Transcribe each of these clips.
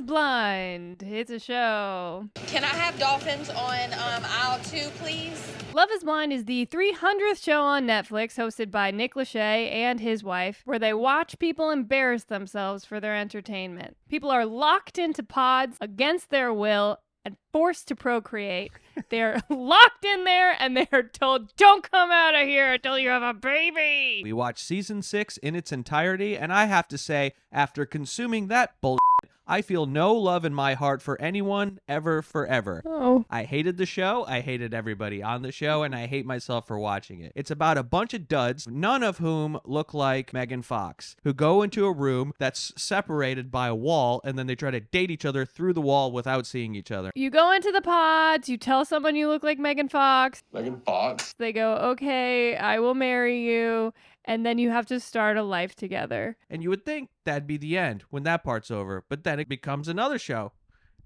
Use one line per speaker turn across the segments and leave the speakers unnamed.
Blind. It's a show.
Can I have dolphins on aisle 2, please?
Love is Blind is the 300th show on Netflix, hosted by Nick Lachey and his wife, where they watch people embarrass themselves for their entertainment. People are locked into pods against their will and forced to procreate. They're locked in there and they're told, don't come out of here until you have a baby.
We watched season 6 in its entirety, and I have to say, after consuming that bullshit, I feel no love in my heart for anyone ever forever.
Oh.
I hated the show, I hated everybody on the show, and I hate myself for watching it. It's about a bunch of duds, none of whom look like Megan Fox, who go into a room that's separated by a wall, and then they try to date each other through the wall without seeing each other.
You go into the pods, you tell someone you look like Megan Fox.
Megan Fox?
They go, okay, I will marry you. And then you have to start a life together.
And you would think that'd be the end when that part's over, but then it becomes another show.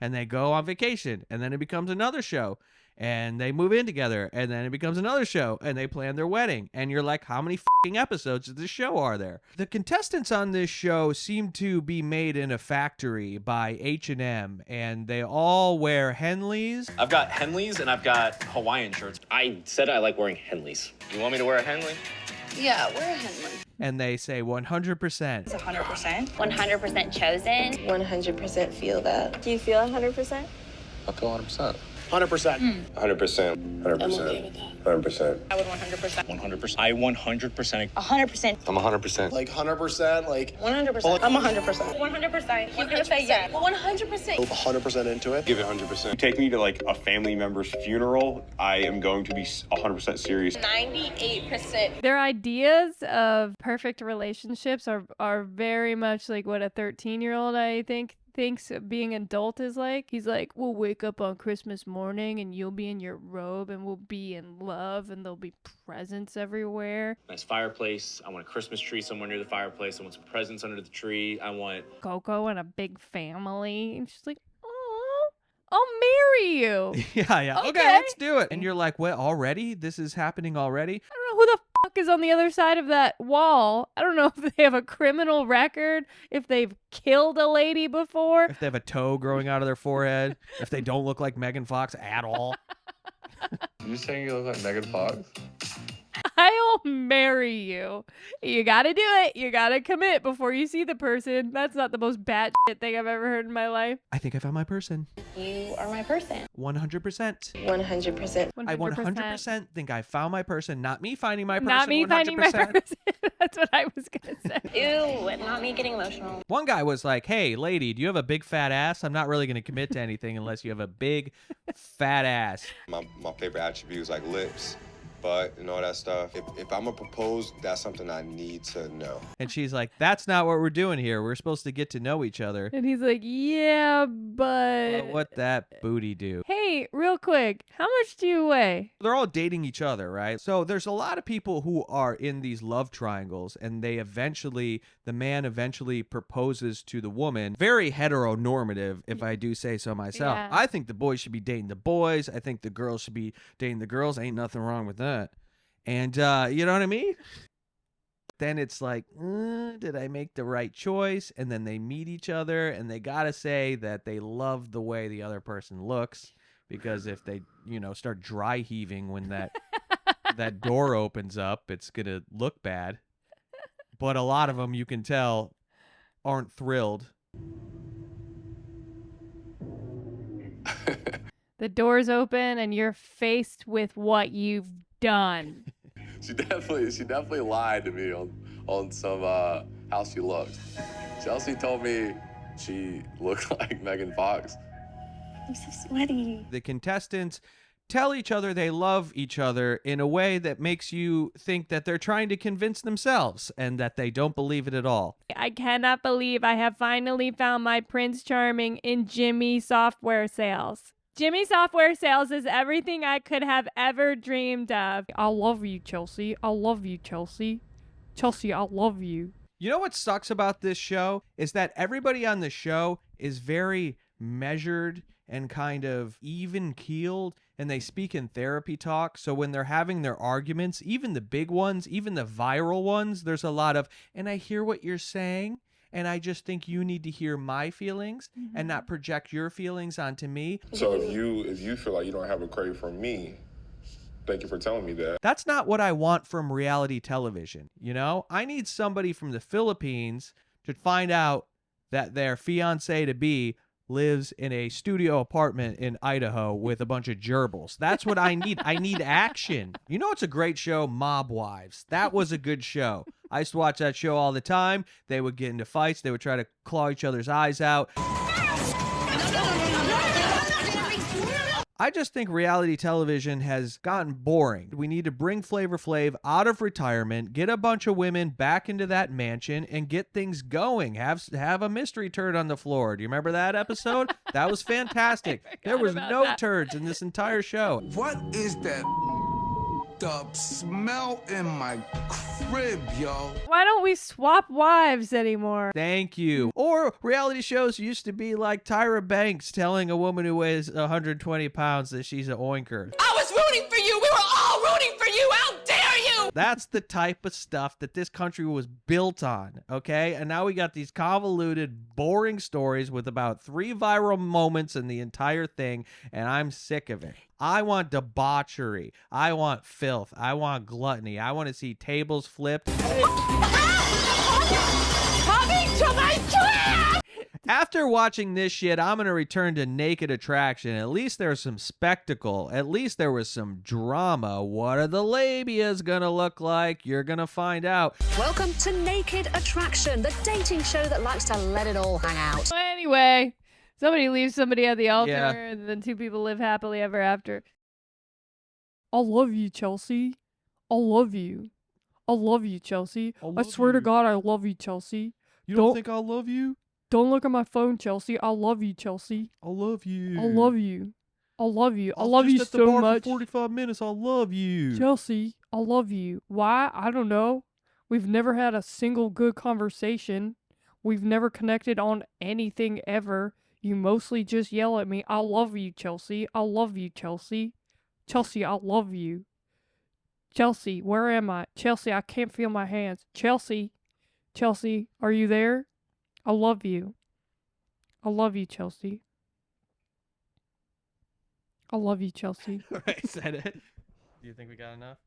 And they go on vacation, and then it becomes another show. And they move in together, and then it becomes another show, and they plan their wedding. And you're like, how many fucking episodes of this show are there? The contestants on this show seem to be made in a factory by H&M, and they all wear Henleys.
I've got Henleys, and I've got Hawaiian shirts. I said I like wearing Henleys. You want me to wear a Henley?
Yeah, we're a Henley.
And they say 100%.
It's 100%.
100% chosen.
100% feel that.
Do you feel 100%?
I feel 100%.
100%.
100%. 100%.
I'm okay with that.
100%.
I would 100%.
100%. I 100%.
100%.
I'm 100%.
Like 100%, like
100%. I'm 100%.
100%.
He's gonna say yes. 100%.
100% into it.
Give it 100%.
You take me to like a family member's funeral, I am going to be 100% serious.
98%.
Their ideas of perfect relationships are very much like what a 13-year-old, I think, thinks being adult is like. He's like, we'll wake up on Christmas morning and you'll be in your robe and we'll be in love and there'll be presents everywhere.
Nice fireplace. I want a Christmas tree somewhere near the fireplace. I want some presents under the tree. I want...
Coco and a big family. And she's like, oh, I'll marry you.
Yeah. Okay, let's do it. And you're like, what, already? This is happening already?
I don't know who the fuck is on the other side of that wall. I don't know if they have a criminal record, if they've killed a lady before.
If they have a toe growing out of their forehead, if they don't look like Megan Fox at all.
You saying you look like Megan Fox?
I'll marry you. You gotta do it. You gotta commit before you see the person. That's not the most batshit thing I've ever heard in my life.
I think I found my person.
You are my person.
100%.
100%.
I 100% think I found my person, not me finding my person.
Not me
100%.
finding my person. That's what I was gonna say.
Ew, not me getting emotional.
One guy was like, hey, lady, do you have a big fat ass? I'm not really going to commit to anything unless you have a big fat ass.
My favorite attribute is like lips, butt, and all that stuff. If I'm gonna propose, that's something I need to know.
And she's like, that's not what we're doing here. We're supposed to get to know each other.
And he's like, yeah, but...
What that booty do?
Hey, real quick, how much do you weigh?
They're all dating each other, right? So there's a lot of people who are in these love triangles, and the man eventually proposes to the woman. Very heteronormative, if I do say so myself.
Yeah.
I think the boys should be dating the boys. I think the girls should be dating the girls. Ain't nothing wrong with that. And you know what I mean? Then it's like, did I make the right choice? And then they meet each other, and they gotta say that they love the way the other person looks, because if they, start dry heaving when that door opens up, it's gonna look bad. But a lot of them, you can tell, aren't thrilled.
The doors open, and you're faced with what you've done.
She definitely lied to me on some how she looked. Chelsea told me she looked like Megan Fox.
I'm so sweaty.
The contestants tell each other they love each other in a way that makes you think that they're trying to convince themselves and that they don't believe it at all.
I cannot believe I have finally found my Prince Charming in Jimmy Software Sales. Jimmy Software Sales is everything I could have ever dreamed of. I love you, Chelsea. I love you, Chelsea. Chelsea, I love you.
You know what sucks about this show is that everybody on the show is very measured and kind of even-keeled, and they speak in therapy talk. So when they're having their arguments, even the big ones, even the viral ones, there's a lot of, and I hear what you're saying, and I just think you need to hear my feelings and not project your feelings onto me.
So if you feel like you don't have a crave from me, thank you for telling me that.
That's not what I want from reality television, you know? I need somebody from the Philippines to find out that their fiancé-to-be lives in a studio apartment in Idaho with a bunch of gerbils. That's what I need. I need action. You know it's a great show? Mob Wives. That was a good show. I used to watch that show all the time. They would get into fights. They would try to claw each other's eyes out. I just think reality television has gotten boring. We need to bring Flavor Flav out of retirement, get a bunch of women back into that mansion, and get things going. Have a mystery turd on the floor. Do you remember that episode? That was fantastic. There was no turds in this entire show.
What is that? The smell in my crib, yo.
Why don't we swap wives anymore?
Thank you. Or reality shows used to be like Tyra Banks telling a woman who weighs 120 pounds that she's an oinker.
I was rooting for you. We were all rooting for you. How dare you?
That's the type of stuff that this country was built on, okay? And now we got these convoluted, boring stories with about 3 viral moments in the entire thing, and I'm sick of it. I want debauchery. I want filth. I want gluttony. I want to see tables flipped.
Coming to my trap!
After watching this shit, I'm going to return to Naked Attraction. At least there's some spectacle. At least there was some drama. What are the labias going to look like? You're going to find out.
Welcome to Naked Attraction, the dating show that likes to let it all hang out.
Anyway, somebody leaves somebody at the altar,
Yeah.
and then 2 people live happily ever after. I love you, Chelsea. I love you. I love you, Chelsea. I swear to God, I love you, Chelsea.
You don't think I love you?
Don't look at my phone, Chelsea. I love you, Chelsea.
I love you.
I love you. I love you. I love you so much.
45 minutes. I love you.
Chelsea, I love you. Why? I don't know. We've never had a single good conversation. We've never connected on anything ever. You mostly just yell at me. I love you, Chelsea. I love you, Chelsea. Chelsea, I love you. Chelsea, where am I? Chelsea, I can't feel my hands. Chelsea. Chelsea, are you there? I love you. I love you, Chelsea. I love you, Chelsea.
All right, is that it? Do you think we got enough?